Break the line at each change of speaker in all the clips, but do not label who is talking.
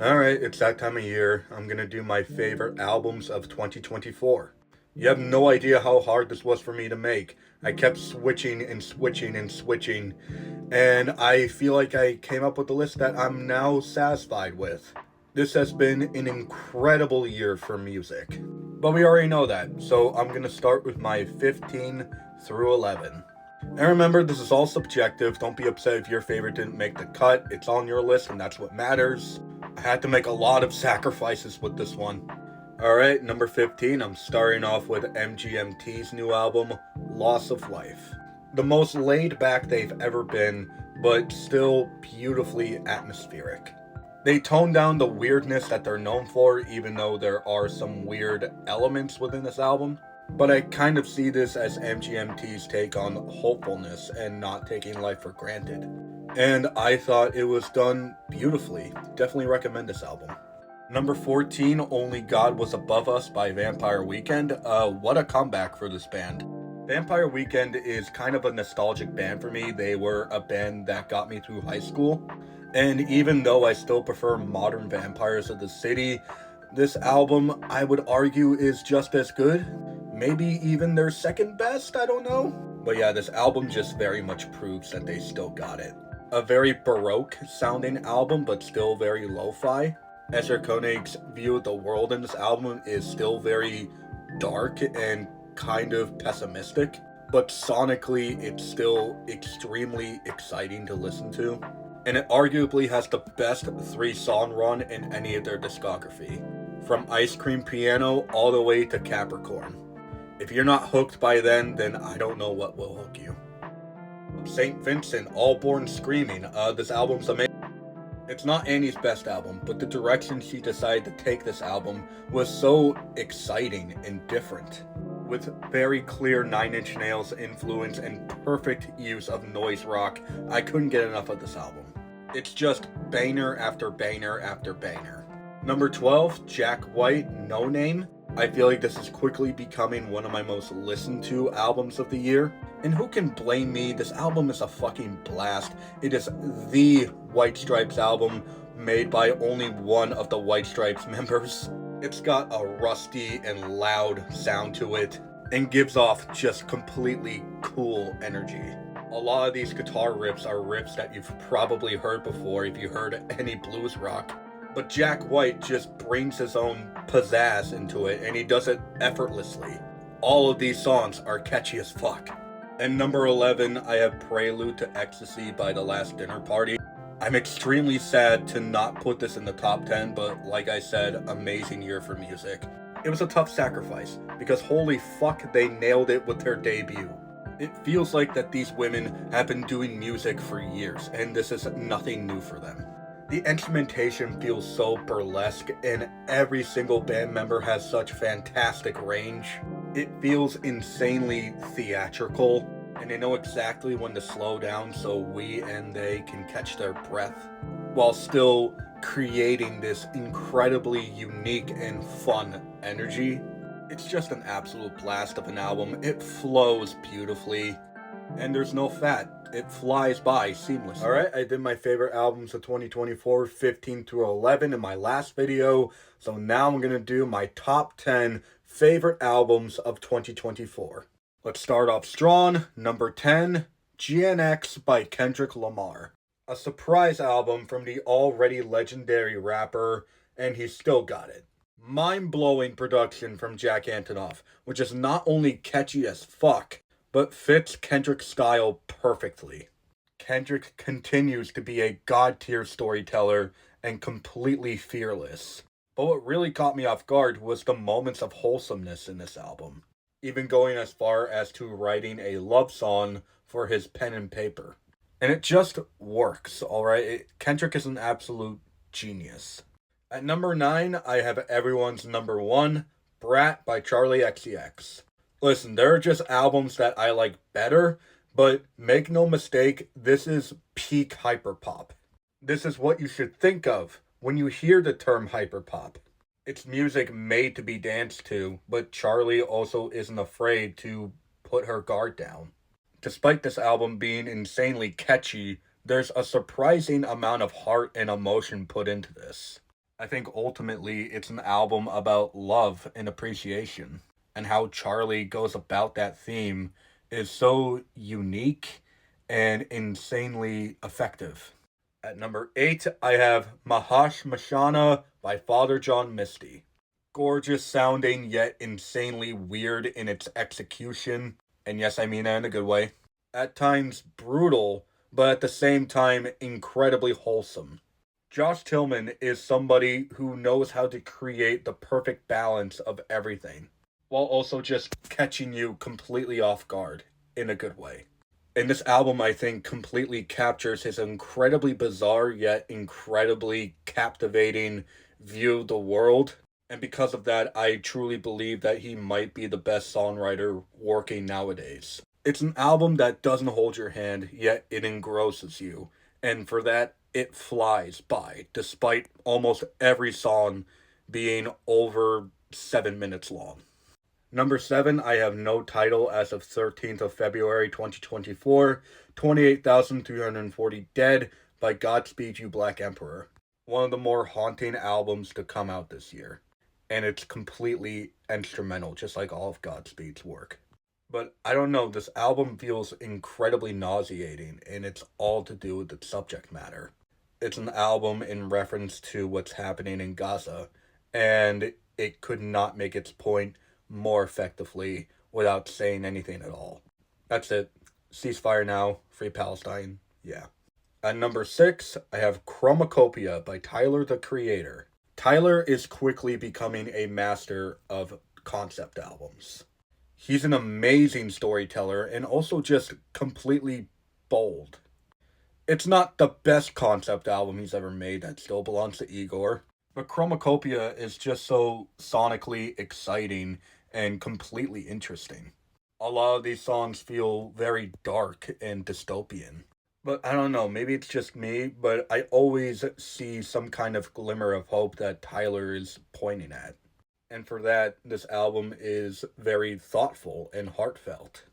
Alright, it's that time of year. I'm gonna do my favorite albums of 2024. You have no idea how hard this was for me to make. I kept switching and switching and switching, and I feel like I came up with a list that I'm now satisfied with. This has been an incredible year for music. But we already know that, so I'm gonna start with my 15 through 11. And remember, this is all subjective. Don't be upset if your favorite didn't make the cut. It's on your list, and that's what matters. I had to make a lot of sacrifices with this one. Alright, number 15, I'm starting off with MGMT's new album, Loss of Life. The most laid back they've ever been, but still beautifully atmospheric. They tone down the weirdness that they're known for, even though there are some weird elements within this album. But I kind of see this as MGMT's take on hopefulness and not taking life for granted. And I thought it was done beautifully. Definitely recommend this album. Number 14, Only God Was Above Us by Vampire Weekend. What a comeback for this band. Vampire Weekend is kind of a nostalgic band for me. They were a band that got me through high school. And even though I still prefer modern Vampires of the City, this album, I would argue, is just as good. Maybe even their second best, I don't know. But yeah, this album just very much proves that they still got it. A very Baroque sounding album, but still very lo-fi. Ezra Koenig's view of the world in this album is still very dark and kind of pessimistic, but sonically it's still extremely exciting to listen to. And it arguably has the best 3-song run in any of their discography. From Ice Cream Piano all the way to Capricorn. If you're not hooked by then I don't know what will hook you. St. Vincent, All Born Screaming. This album's amazing. It's not Annie's best album, but the direction she decided to take this album was so exciting and different. With very clear Nine Inch Nails influence and perfect use of noise rock, I couldn't get enough of this album. It's just banger after banger after banger. Number 12, Jack White, No Name. I feel like this is quickly becoming one of my most listened to albums of the year. And who can blame me? This album is a fucking blast. It is the White Stripes album made by only one of the White Stripes members. It's got a rusty and loud sound to it and gives off just completely cool energy. A lot of these guitar riffs are riffs that you've probably heard before if you heard any blues rock. But Jack White just brings his own pizzazz into it, and he does it effortlessly. All of these songs are catchy as fuck. And number 11, I have Prelude to Ecstasy by The Last Dinner Party. I'm extremely sad to not put this in the top 10, but like I said, amazing year for music. It was a tough sacrifice, because holy fuck, they nailed it with their debut. It feels like that these women have been doing music for years, and this is nothing new for them. The instrumentation feels so burlesque, and every single band member has such fantastic range. It feels insanely theatrical, and they know exactly when to slow down so we and they can catch their breath, while still creating this incredibly unique and fun energy. It's just an absolute blast of an album. It flows beautifully, and there's no fat. It flies by seamlessly. Alright, I did my favorite albums of 2024, 15 through 11 in my last video. So now I'm going to do my top 10 favorite albums of 2024. Let's start off strong. Number 10, GNX by Kendrick Lamar. A surprise album from the already legendary rapper, and he's still got it. Mind-blowing production from Jack Antonoff, which is not only catchy as fuck, but fits Kendrick's style perfectly. Kendrick continues to be a god-tier storyteller and completely fearless. But what really caught me off guard was the moments of wholesomeness in this album, even going as far as to writing a love song for his pen and paper. And it just works, alright? Kendrick is an absolute genius. At number 9, I have everyone's number 1, Brat by Charlie XCX. Listen, there are just albums that I like better, but make no mistake, this is peak hyperpop. This is what you should think of when you hear the term hyperpop. It's music made to be danced to, but Charlie also isn't afraid to put her guard down. Despite this album being insanely catchy, there's a surprising amount of heart and emotion put into this. I think ultimately it's an album about love and appreciation, and how Charlie goes about that theme is so unique and insanely effective. At number 8, I have Mahash Mashana by Father John Misty. Gorgeous sounding, yet insanely weird in its execution. And yes, I mean that in a good way. At times brutal, but at the same time incredibly wholesome. Josh Tillman is somebody who knows how to create the perfect balance of everything, while also just catching you completely off guard in a good way. And this album, I think, completely captures his incredibly bizarre yet incredibly captivating view of the world. And because of that, I truly believe that he might be the best songwriter working nowadays. It's an album that doesn't hold your hand, yet it engrosses you. And for that, it flies by, despite almost every song being over 7 minutes long. Number 7, I have No Title as of 13th of February 2024, 28,340 Dead by Godspeed You Black Emperor. One of the more haunting albums to come out this year. And it's completely instrumental, just like all of Godspeed's work. But I don't know, this album feels incredibly nauseating, and it's all to do with the subject matter. It's an album in reference to what's happening in Gaza, and it could not make its point more effectively without saying anything at all. That's it. Ceasefire now. Free Palestine. Yeah. At number 6, I have Chromacopia by Tyler the Creator. Tyler is quickly becoming a master of concept albums. He's an amazing storyteller and also just completely bold. It's not the best concept album he's ever made, that still belongs to Igor, but Chromacopia is just so sonically exciting and completely interesting. A lot of these songs feel very dark and dystopian. But I don't know, maybe it's just me, but I always see some kind of glimmer of hope that Tyler is pointing at. And for that, this album is very thoughtful and heartfelt.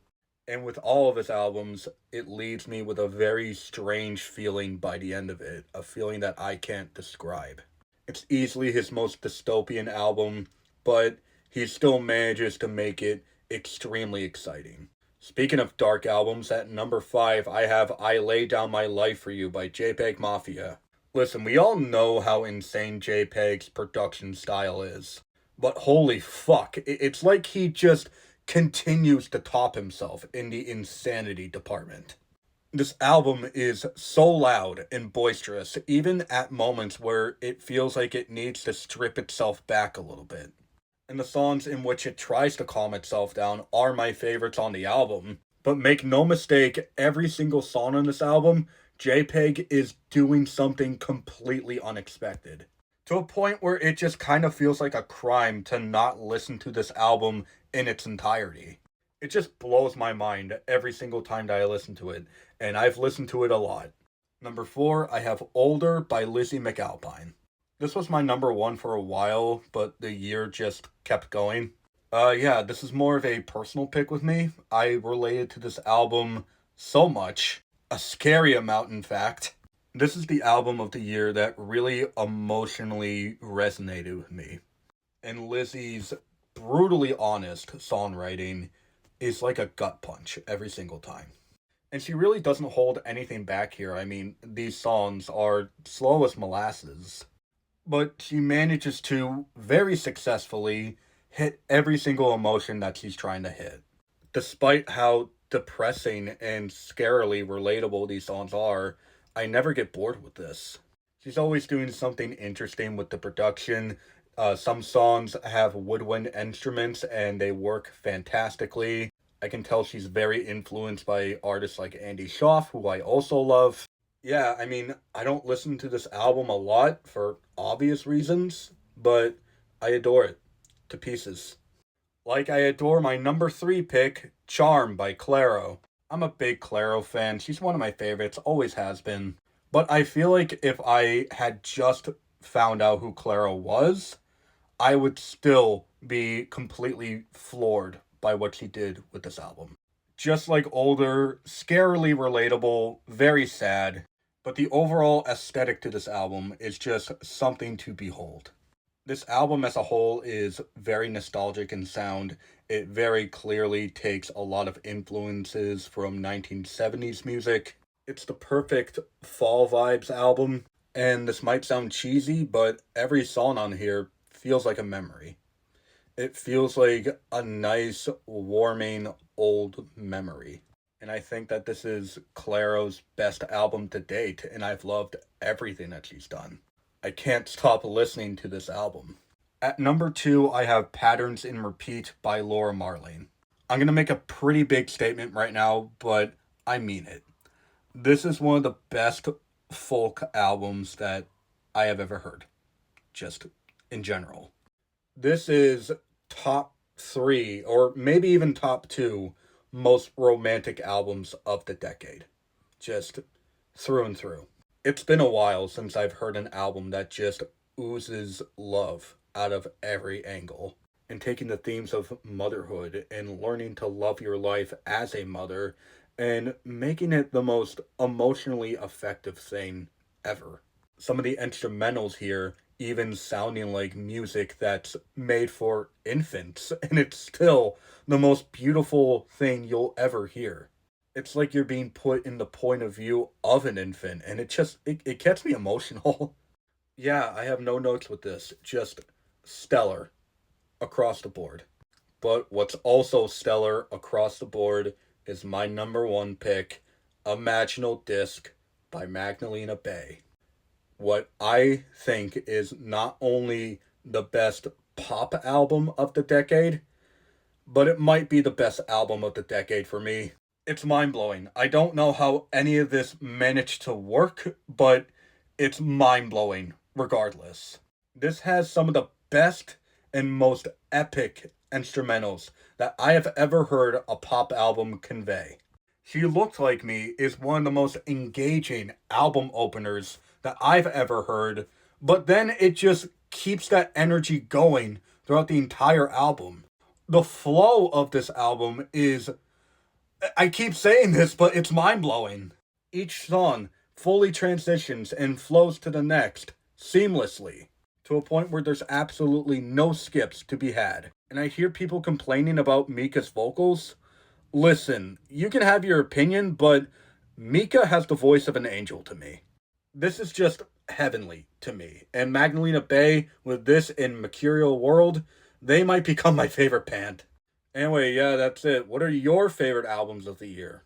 And with all of his albums, it leaves me with a very strange feeling by the end of it, a feeling that I can't describe. It's easily his most dystopian album, but he still manages to make it extremely exciting. Speaking of dark albums, at number 5, I have I Lay Down My Life For You by JPEG Mafia. Listen, we all know how insane JPEG's production style is. But holy fuck, it's like he just continues to top himself in the insanity department. This album is so loud and boisterous, even at moments where it feels like it needs to strip itself back a little bit. And the songs in which it tries to calm itself down are my favorites on the album. But make no mistake, every single song on this album, JPEG is doing something completely unexpected. To a point where it just kind of feels like a crime to not listen to this album in its entirety. It just blows my mind every single time that I listen to it, and I've listened to it a lot. Number 4, I have Older by Lizzie McAlpine. This was my number 1 for a while, but the year just kept going. Yeah, this is more of a personal pick with me. I related to this album so much. A scary amount, in fact. This is the album of the year that really emotionally resonated with me. And Lizzie's brutally honest songwriting is like a gut punch every single time. And she really doesn't hold anything back here. I mean, these songs are slow as molasses. But she manages to very successfully hit every single emotion that she's trying to hit. Despite how depressing and scarily relatable these songs are, I never get bored with this. She's always doing something interesting with the production. Some songs have woodwind instruments and they work fantastically. I can tell she's very influenced by artists like Andy Schaaf, who I also love. Yeah, I mean, I don't listen to this album a lot for obvious reasons, but I adore it to pieces. Like I adore my number 3 pick, Charm by Clairo. I'm a big Clairo fan. She's one of my favorites, always has been. But I feel like if I had just found out who Clairo was, I would still be completely floored by what she did with this album. Just like Older, scarily relatable, very sad, but the overall aesthetic to this album is just something to behold. This album as a whole is very nostalgic in sound. It very clearly takes a lot of influences from 1970s music. It's the perfect fall vibes album, and this might sound cheesy, but every song on here feels like a memory. It feels like a nice, warming, old memory. And I think that this is Clairo's best album to date, and I've loved everything that she's done. I can't stop listening to this album. At number 2, I have Patterns in Repeat by Laura Marling. I'm going to make a pretty big statement right now, but I mean it. This is one of the best folk albums that I have ever heard, just in general. This is top 3, or maybe even top 2, most romantic albums of the decade. Just through and through. It's been a while since I've heard an album that just oozes love out of every angle. And taking the themes of motherhood and learning to love your life as a mother and making it the most emotionally effective thing ever. Some of the instrumentals here even sounding like music that's made for infants, and it's still the most beautiful thing you'll ever hear. It's like you're being put in the point of view of an infant, and it gets me emotional. Yeah, I have no notes with this, just stellar across the board. But what's also stellar across the board is my number 1 pick, Imaginal Disc by Magdalena Bay. What I think is not only the best pop album of the decade, but it might be the best album of the decade for me. It's mind-blowing. I don't know how any of this managed to work, but it's mind-blowing regardless. This has some of the best and most epic instrumentals that I have ever heard a pop album convey. She Looked Like Me is one of the most engaging album openers that I've ever heard, but then it just keeps that energy going throughout the entire album. The flow of this album is, I keep saying this, but it's mind-blowing. Each song fully transitions and flows to the next seamlessly, to a point where there's absolutely no skips to be had. And I hear people complaining about Mika's vocals. Listen, you can have your opinion, but Mika has the voice of an angel to me. This is just heavenly to me. And Magdalena Bay, with this in Mercurial World, they might become my favorite band. Anyway, yeah, that's it. What are your favorite albums of the year?